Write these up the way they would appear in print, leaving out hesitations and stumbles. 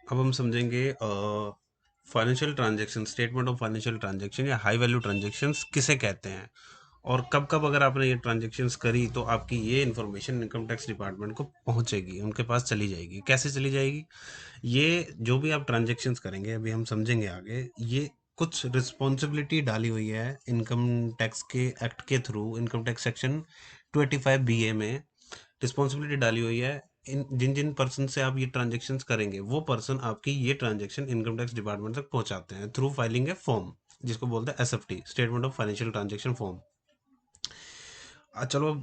अब हम समझेंगे financial transaction, statement of financial transaction या हाई वैल्यू ट्रांजैक्शंस किसे कहते हैं, और कब कब अगर आपने ये ट्रांजैक्शंस करी तो आपकी ये इन्फॉर्मेशन इनकम टैक्स डिपार्टमेंट को पहुंचेगी, उनके पास चली जाएगी। कैसे चली जाएगी? ये जो भी आप ट्रांजैक्शंस करेंगे, अभी हम समझेंगे आगे, ये कुछ रिस्पॉन्सिबिलिटी डाली हुई है इनकम टैक्स के एक्ट के through, income tax section 25 BA में रिस्पॉन्सिबिलिटी डाली हुई है। इन जिन जिन पर्सन से आप ये ट्रांजेक्शन्स करेंगे, वो पर्सन आपकी ये ट्रांजेक्शन इनकम टैक्स डिपार्टमेंट तक पहुंचाते हैं थ्रू फाइलिंग ए फॉर्म, जिसको बोलते हैं SFT, statement of financial transaction form. चलो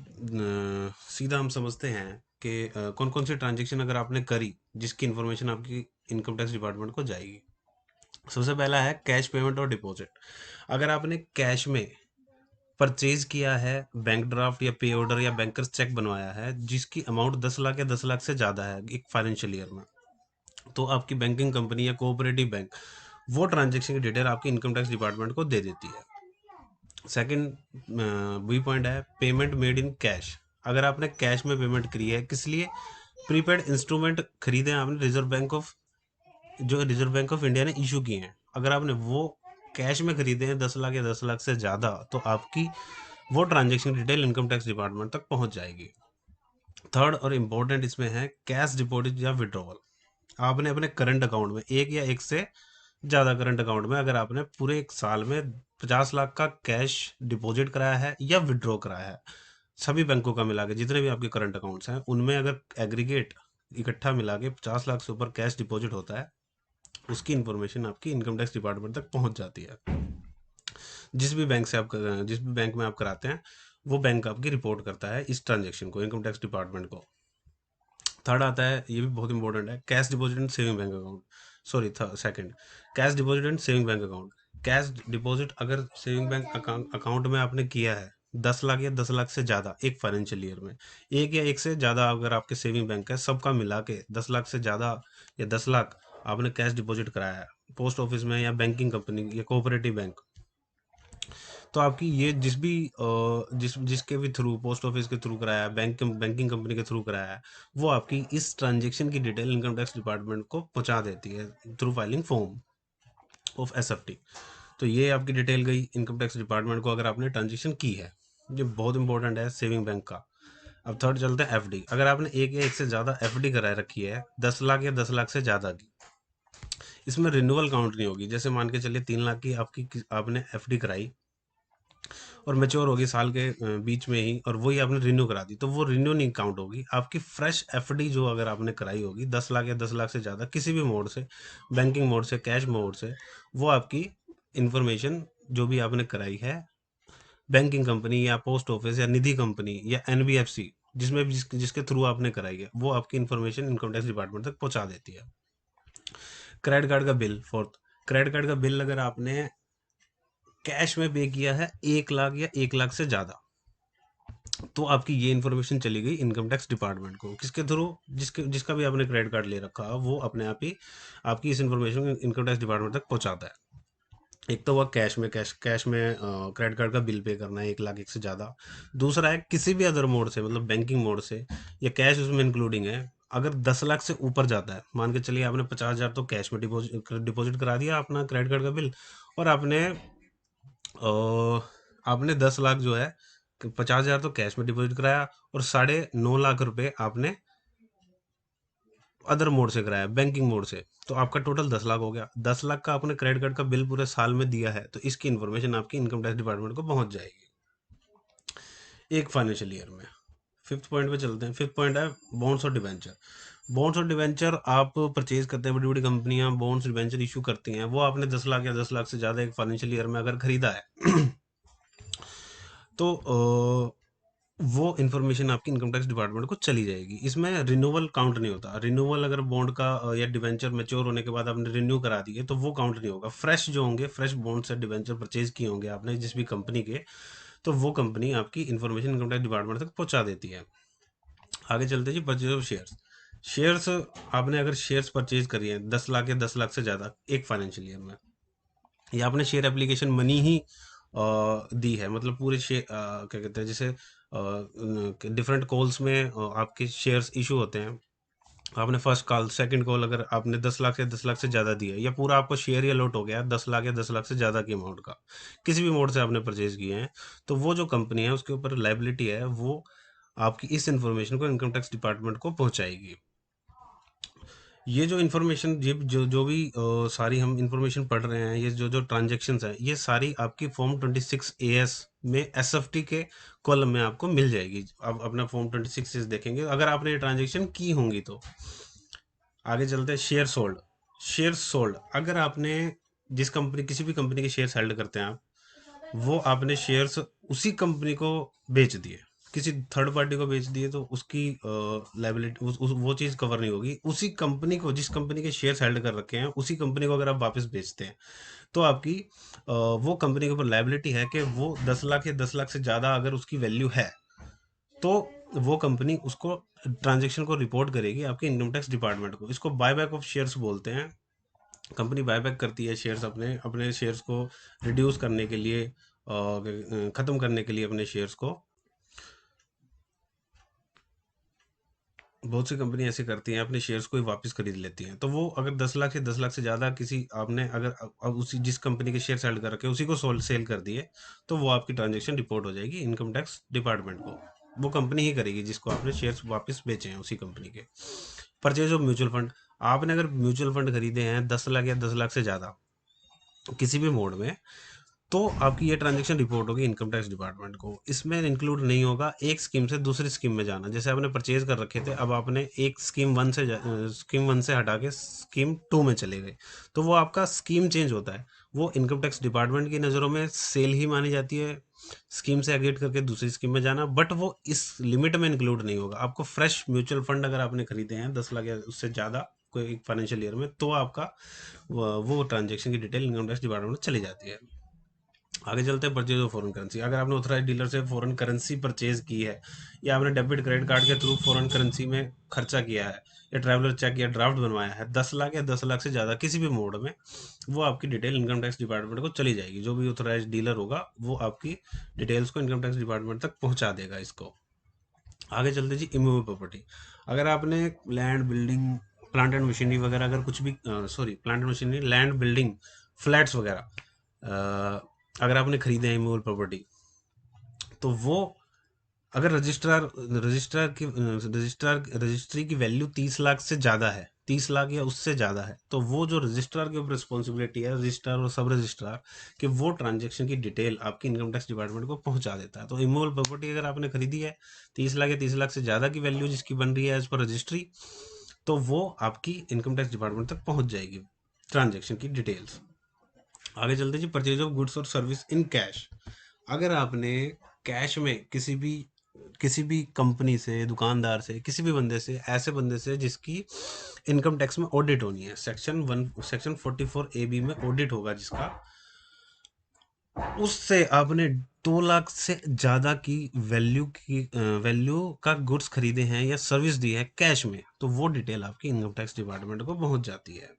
सीधा हम समझते हैं कि कौन कौन सी ट्रांजेक्शन अगर आपने करी जिसकी इन्फॉर्मेशन आपकी इनकम टैक्स डिपार्टमेंट को जाएगी। सबसे पहला है कैश पेमेंट और डिपॉजिट। अगर आपने कैश में परचेज किया है, बैंक ड्राफ्ट या पे ऑर्डर या बैंकर्स चेक बनवाया है जिसकी अमाउंट 10 लाख या 10 लाख से ज़्यादा है एक फाइनेंशियल ईयर में, तो आपकी बैंकिंग कंपनी या कोऑपरेटिव बैंक वो ट्रांजेक्शन की डिटेल आपकी इनकम टैक्स डिपार्टमेंट को दे देती है। सेकंड बी पॉइंट है पेमेंट मेड इन कैश। अगर आपने कैश में पेमेंट करी है, किस लिए? प्रीपेड इंस्ट्रूमेंट खरीदे हैं आपने रिजर्व बैंक ऑफ, जो रिजर्व बैंक ऑफ इंडिया ने इशू किए हैं, अगर आपने वो कैश में खरीदे हैं 10 लाख या 10 लाख से ज़्यादा, तो आपकी वो transaction detail income tax department तक पहुंच जाएगी। थर्ड और इम्पोर्टेंट इसमें है कैश डिपॉजिट या विड्रॉवल। आपने अपने करंट अकाउंट में एक या एक से ज़्यादा करंट अकाउंट में अगर आपने पूरे एक साल में 50 लाख का कैश डिपॉजिट कराया है या विड्रॉ कराया है, सभी बैंकों का मिला के जितने भी आपके करंट अकाउंट्स हैं उनमें अगर एग्रीगेट इकट्ठा मिला के 50 लाख से ऊपर कैश डिपॉजिट होता है, उसकी इन्फॉर्मेशन आपकी इनकम टैक्स डिपार्टमेंट तक पहुंच जाती है। जिस भी बैंक में आप कराते हैं, वो बैंक आपकी रिपोर्ट करता है इस ट्रांजेक्शन को इनकम टैक्स डिपार्टमेंट को। थर्ड आता है, ये भी बहुत इंपॉर्टेंट है, cash deposit and saving bank account. Sorry, second, cash deposit and saving bank account. Cash deposit अगर सेविंग बैंक अकाउंट में आपने किया है 10 लाख या 10 लाख से ज़्यादा एक फाइनेंशियल ईयर में, एक या एक से ज़्यादा अगर आपके सेविंग बैंक है, सबका मिला के 10 लाख से ज़्यादा या 10 लाख आपने कैश डिपॉजिट कराया है पोस्ट ऑफिस में या बैंकिंग कंपनी या कोऑपरेटिव बैंक, तो आपकी ये जिसके भी थ्रू, पोस्ट ऑफिस के थ्रू कराया है, बैंकिंग कंपनी के थ्रू कराया है, वो आपकी इस ट्रांजेक्शन की डिटेल इनकम टैक्स डिपार्टमेंट को पहुंचा देती है through filing form of SFT. तो ये आपकी डिटेल गई इनकम टैक्स डिपार्टमेंट को अगर आपने ट्रांजेक्शन की है। ये बहुत इंपॉर्टेंट है सेविंग बैंक का। अब थर्ड चलते हैं एफडी। अगर आपने एक या एक से ज़्यादा एफडी कराए रखी है 10 लाख या 10 लाख से ज़्यादा की, इसमें रिन्यूअल काउंट नहीं होगी। जैसे मान के चलिए 3 लाख की आपने एफडी कराई और मैच्योर होगी साल के बीच में ही, और वही आपने रिन्यू करा दी, तो वो रिन्यू नहीं काउंट होगी। आपकी फ्रेश एफडी जो अगर आपने कराई होगी 10 लाख या 10 लाख से ज़्यादा किसी भी मोड से, बैंकिंग मोड से, कैश मोड से, वो आपकी इंफॉर्मेशन जो भी आपने कराई है बैंकिंग कंपनी या पोस्ट ऑफिस या निधि कंपनी या एनबीएफसी, जिसके थ्रू आपने कराई है, वो आपकी इंफॉर्मेशन इनकम टैक्स डिपार्टमेंट तक पहुंचा देती है। क्रेडिट कार्ड का बिल, फोर्थ, क्रेडिट कार्ड का बिल अगर आपने कैश में पे किया है 1 लाख या 1 लाख से ज़्यादा, तो आपकी ये इन्फॉर्मेशन चली गई इनकम टैक्स डिपार्टमेंट को। किसके थ्रू? जिसका भी आपने क्रेडिट कार्ड ले रखा है, वो अपने आप ही आपकी इस इन्फॉर्मेशन इनकम टैक्स डिपार्टमेंट तक पहुंचाता है। एक तो हुआ कैश में क्रेडिट कार्ड का बिल पे करना है 1 लाख एक से ज़्यादा। दूसरा है किसी भी अदर मोड से, मतलब बैंकिंग मोड से या कैश उसमें इंक्लूडिंग है, अगर 10 लाख से ऊपर जाता है, मान के चलिए आपने 50,000 तो कैश में डिपॉजिट करा दिया अपना क्रेडिट कार्ड का बिल, और आपने 10 लाख जो है, 50,000 तो कैश में डिपॉजिट कराया और 9.5 लाख रुपए आपने अदर मोड से कराया, बैंकिंग मोड से, तो आपका टोटल 10 लाख हो गया। 10 लाख का आपने क्रेडिट कार्ड का बिल पूरे साल में दिया है, तो इसकी इन्फॉर्मेशन आपकी इनकम टैक्स डिपार्टमेंट को पहुंच जाएगी एक फाइनेंशियल ईयर में। फिफ्थ पॉइंट पे चलते हैं। फिफ्थ पॉइंट है बॉन्ड्स और डिवेंचर। बॉन्ड्स और डिवेंचर आप परचेज करते हैं, बड़ी बड़ी कंपनियां बॉन्ड्स डिवेंचर इशू करती हैं, वो आपने 10 लाख या 10 लाख से ज़्यादा एक फाइनेंशियल ईयर में अगर खरीदा है तो वो इन्फॉर्मेशन आपकी इनकम टैक्स डिपार्टमेंट को चली जाएगी। इसमें रिन्यूअल काउंट नहीं होता। रिन्यूअल अगर बॉन्ड का या डिवेंचर मैच्योर होने के बाद आपने रिन्यू करा दिए, तो वो काउंट नहीं होगा। फ्रेश जो होंगे, फ्रेश बॉन्ड से डिवेंचर परचेज किए होंगे आपने जिस भी कंपनी के, तो वो कंपनी आपकी इन्फॉर्मेशन इनकम टैक्स डिपार्टमेंट तक पहुंचा देती है। आगे चलते हैं जी, परचेज ऑफ शेयर्स। शेयर्स, आपने अगर शेयर्स परचेज करी है 10 लाख या 10 लाख से ज़्यादा एक फाइनेंशियल ईयर में, या आपने शेयर एप्लीकेशन मनी ही दी है, मतलब पूरे शेयर क्या कहते हैं, जैसे डिफरेंट कॉल्स में आपके शेयर्स इशू होते हैं, आपने फर्स्ट कॉल, सेकंड कॉल, अगर आपने 10 लाख या 10 लाख से ज़्यादा दिया, या पूरा आपको शेयर ही अलॉट हो गया 10 लाख या 10 लाख से ज़्यादा की अमाउंट का, किसी भी मोड से आपने परचेज किए हैं, तो वो जो कंपनी है उसके ऊपर लाइबिलिटी है, वो आपकी इस इंफॉर्मेशन को इनकम टैक्स डिपार्टमेंट को पहुंचाएगी। ये जो इन्फॉर्मेशन, ये जो जो भी सारी हम इन्फॉर्मेशन पढ़ रहे हैं, ये जो जो ट्रांजेक्शन्स हैं, ये सारी आपकी फॉर्म 26 AS में SFT के कॉलम में आपको मिल जाएगी। आप अपना फॉर्म 26 देखेंगे, अगर आपने ये ट्रांजेक्शन की होंगी तो। आगे चलते हैं शेयर सोल्ड। शेयर सोल्ड, अगर आपने जिस कंपनी, किसी भी कंपनी के शेयर होल्ड करते हैं आप, वो आपने शेयर्स उसी कंपनी को बेच दिए, किसी थर्ड पार्टी को बेच दिए, तो उसकी लाइबिलिटी, वो चीज़ कवर नहीं होगी। उसी कंपनी को, जिस कंपनी के शेयर होल्ड कर रखे हैं, उसी कंपनी को अगर आप वापस बेचते हैं, तो आपकी वो कंपनी के ऊपर लाइबिलिटी है कि वो 10 लाख या 10 लाख से ज़्यादा अगर उसकी वैल्यू है, तो वो कंपनी उसको, ट्रांजेक्शन को रिपोर्ट करेगी आपके इनकम टैक्स डिपार्टमेंट को। इसको बायबैक ऑफ शेयर्स बोलते हैं। कंपनी बायबैक करती है शेयर्स, अपने अपने शेयर्स को रिड्यूस करने के लिए, ख़त्म करने के लिए अपने शेयर्स को। बहुत सी कंपनी ऐसे करती हैं, अपने शेयर्स को ही वापस खरीद लेती हैं। तो वो अगर 10 लाख या 10 लाख से ज़्यादा किसी आपने, अगर अब उसी जिस कंपनी के शेयर सेल कर रखे उसी को सोल सेल कर दिए, तो वो आपकी ट्रांजेक्शन रिपोर्ट हो जाएगी इनकम टैक्स डिपार्टमेंट को। वो कंपनी ही करेगी जिसको आपने शेयर्स वापस बेचे हैं उसी कंपनी के। परचेज ऑफ म्यूचुअल फंड, आपने अगर म्यूचुअल फंड खरीदे हैं 10 लाख या 10 लाख से ज़्यादा किसी भी मोड में, तो आपकी ये ट्रांजेक्शन रिपोर्ट होगी इनकम टैक्स डिपार्टमेंट को। इसमें इंक्लूड नहीं होगा एक स्कीम से दूसरी स्कीम में जाना। जैसे आपने परचेज कर रखे थे, अब आपने एक स्कीम वन से हटा के स्कीम 2 में चले गए, तो वो आपका स्कीम चेंज होता है। वो इनकम टैक्स डिपार्टमेंट की नज़रों में सेल ही मानी जाती है, स्कीम से एग्जिट करके दूसरी स्कीम में जाना, बट वो इस लिमिट में इंक्लूड नहीं होगा। आपको फ्रेश म्यूचुअल फंड अगर आपने खरीदे हैं 10 लाख या उससे ज़्यादा कोई एक फाइनेंशियल ईयर में, तो आपका वो ट्रांजेक्शन की डिटेल इनकम टैक्स डिपार्टमेंट में चली जाती है। आगे चलते हैं परचेज ऑफ फॉरेन करेंसी। अगर आपने ऑथराइज डीलर से फॉरेन करेंसी परचेज की है, या आपने डेबिट क्रेडिट कार्ड के थ्रू फॉरेन करेंसी में खर्चा किया है, या ट्रैवलर चेक या ड्राफ्ट बनवाया है 10 लाख या 10 लाख से ज़्यादा किसी भी मोड में, वो आपकी डिटेल इनकम टैक्स डिपार्टमेंट को चली जाएगी। जो भी ऑथराइज डीलर होगा वो आपकी डिटेल्स को इनकम टैक्स डिपार्टमेंट तक पहुंचा देगा इसको। आगे चलते जी, इमूवेबल प्रॉपर्टी। अगर आपने land, building, plant and machinery वगैरह, अगर कुछ भी, sorry, plant and machinery, land, building, flats वगैरह, अगर आपने खरीदे हैं इमूवेबल प्रॉपर्टी, तो वो, अगर रजिस्ट्री की वैल्यू 30 लाख से ज़्यादा है, 30 लाख या उससे ज़्यादा है, तो वो जो रजिस्ट्रार के ऊपर रिस्पॉन्सिबिलिटी है, रजिस्ट्रार और सब रजिस्ट्रार, कि वो ट्रांजेक्शन की डिटेल आपकी इनकम टैक्स डिपार्टमेंट को पहुंचा देता है। तो इमूवेबल प्रॉपर्टी अगर आपने खरीदी है 30 लाख या 30 लाख से ज़्यादा की वैल्यू जिसकी बन रही है एज पर रजिस्ट्री, तो वो आपकी इनकम टैक्स डिपार्टमेंट तक पहुंच जाएगी ट्रांजेक्शन की डिटेल्स। आगे चलते जी, परचेज ऑफ गुड्स और सर्विस इन कैश। अगर आपने कैश में किसी भी कंपनी से, दुकानदार से, किसी भी बंदे से, ऐसे बंदे से जिसकी इनकम टैक्स में ऑडिट होनी है, सेक्शन 44AB में ऑडिट होगा जिसका, उससे आपने 2 लाख से ज़्यादा की वैल्यू का गुड्स खरीदे हैं या सर्विस दी है कैश में, तो वो डिटेल आपकी इनकम टैक्स डिपार्टमेंट को पहुंच जाती है।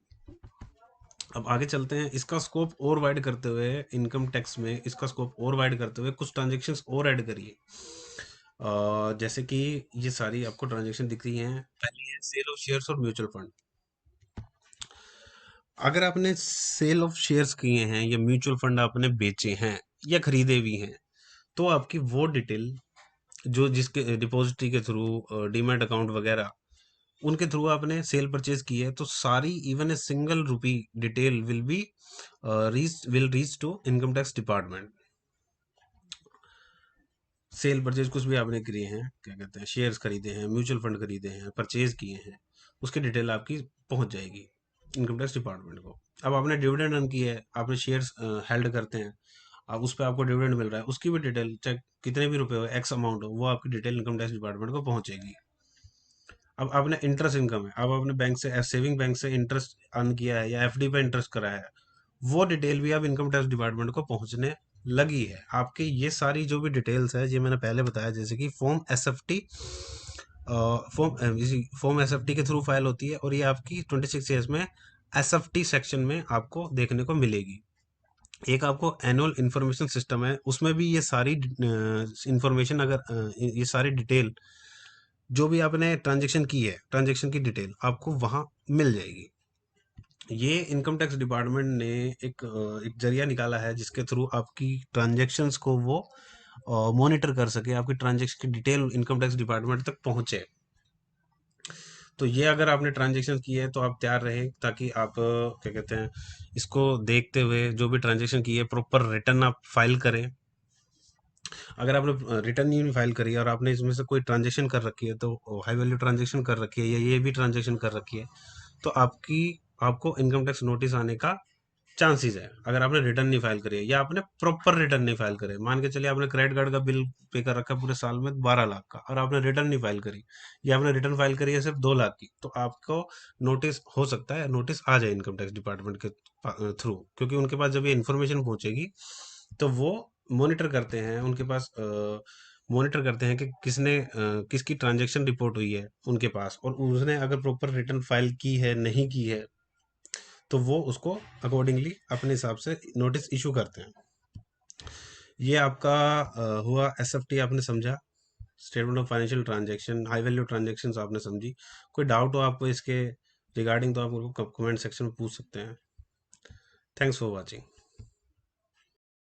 अब आगे चलते हैं, इसका स्कोप और वाइड करते हुए, इनकम टैक्स में इसका स्कोप और वाइड करते हुए कुछ ट्रांजेक्शन्स और ऐड करिए। जैसे कि ये सारी आपको ट्रांजेक्शन दिख रही हैं। पहली है सेल ऑफ शेयर्स और म्यूचुअल फंड। अगर आपने सेल ऑफ शेयर्स किए हैं या म्यूचुअल फंड आपने बेचे हैं या खरीदे भी हैं, तो आपकी वो डिटेल, जो जिसके डिपॉजिटरी के थ्रू, डीमैट अकाउंट वगैरह, उनके थ्रू आपने सेल परचेज की है, तो सारी, even a single rupee detail will reach to income tax department. Sale purchase कुछ भी आपने किए हैं, क्या कहते हैं, शेयर्स खरीदे हैं, म्यूचुअल फंड खरीदे हैं, परचेज किए हैं, उसकी डिटेल आपकी पहुंच जाएगी इनकम टैक्स डिपार्टमेंट को। अब आपने डिविडेंड अर्न किया है, आपने शेयर्स हेल्ड करते हैं, अब उस पर आपको डिविडेंड मिल रहा है, उसकी भी डिटेल, चाहे कितने भी रुपए हो, एक्स अमाउंट हो, वो आपकी डिटेल इनकम टैक्स डिपार्टमेंट को पहुंचेगी। अब आपने इंटरेस्ट इनकम है, अब आपने बैंक से, सेविंग बैंक से इंटरेस्ट अर्न किया है या एफडी पे इंटरेस्ट करा है, वो डिटेल भी अब इनकम टैक्स डिपार्टमेंट को पहुंचने लगी है। आपके ये सारी जो भी डिटेल्स है, ये मैंने पहले बताया, जैसे कि फॉर्म एसएफटी, फॉर्म एसएफटी के थ्रू फाइल होती है, और ये आपकी 26 में एसएफटी सेक्शन में आपको देखने को मिलेगी। एक आपको एनुअल इंफॉर्मेशन सिस्टम है, उसमें भी ये सारी इंफॉर्मेशन, अगर ये सारी डिटेल जो भी आपने ट्रांजेक्शन की है, ट्रांजेक्शन की डिटेल आपको वहाँ मिल जाएगी। ये इनकम टैक्स डिपार्टमेंट ने एक जरिया निकाला है जिसके थ्रू आपकी ट्रांजैक्शंस को वो मॉनिटर कर सके, आपकी ट्रांजैक्शन की डिटेल इनकम टैक्स डिपार्टमेंट तक पहुंचे। तो ये अगर आपने ट्रांजैक्शन की है तो आप तैयार रहें, ताकि आप क्या कहते हैं, इसको देखते हुए जो भी ट्रांजैक्शन की है प्रॉपर रिटर्न आप फाइल करें। अगर आपने रिटर्न नहीं फाइल करी है और आपने इसमें से कोई ट्रांजैक्शन कर रखी है, तो हाई वैल्यू ट्रांजैक्शन कर रखी है या ये भी ट्रांजैक्शन कर रखी है, तो आपको इनकम टैक्स नोटिस आने का चांसेस है। अगर आपने रिटर्न नहीं फाइल करी है या आपने प्रॉपर रिटर्न नहीं फाइल करे, मान के चलिए आपने क्रेडिट कार्ड का बिल पे कर रखा है पूरे साल में 12 लाख का, और आपने रिटर्न नहीं फाइल करी, या आपने रिटर्न फाइल करी है सिर्फ 2 लाख की, तो आपको नोटिस हो सकता है, नोटिस आ जाए इनकम टैक्स डिपार्टमेंट के थ्रू, क्योंकि उनके पास जब ये इन्फॉर्मेशन पहुंचेगी तो वो मॉनिटर करते हैं, उनके पास मॉनिटर करते हैं कि किसकी ट्रांजैक्शन रिपोर्ट हुई है उनके पास, और उसने अगर प्रॉपर रिटर्न फाइल की है नहीं की है, तो वो उसको अकॉर्डिंगली अपने हिसाब से नोटिस इशू करते हैं। ये आपका हुआ एसएफटी, आपने समझा, statement of financial transaction, high value transaction आपने समझी। कोई डाउट हो आपको इसके रिगार्डिंग तो आप उनको कमेंट सेक्शन में पूछ सकते हैं। Thanks for watching.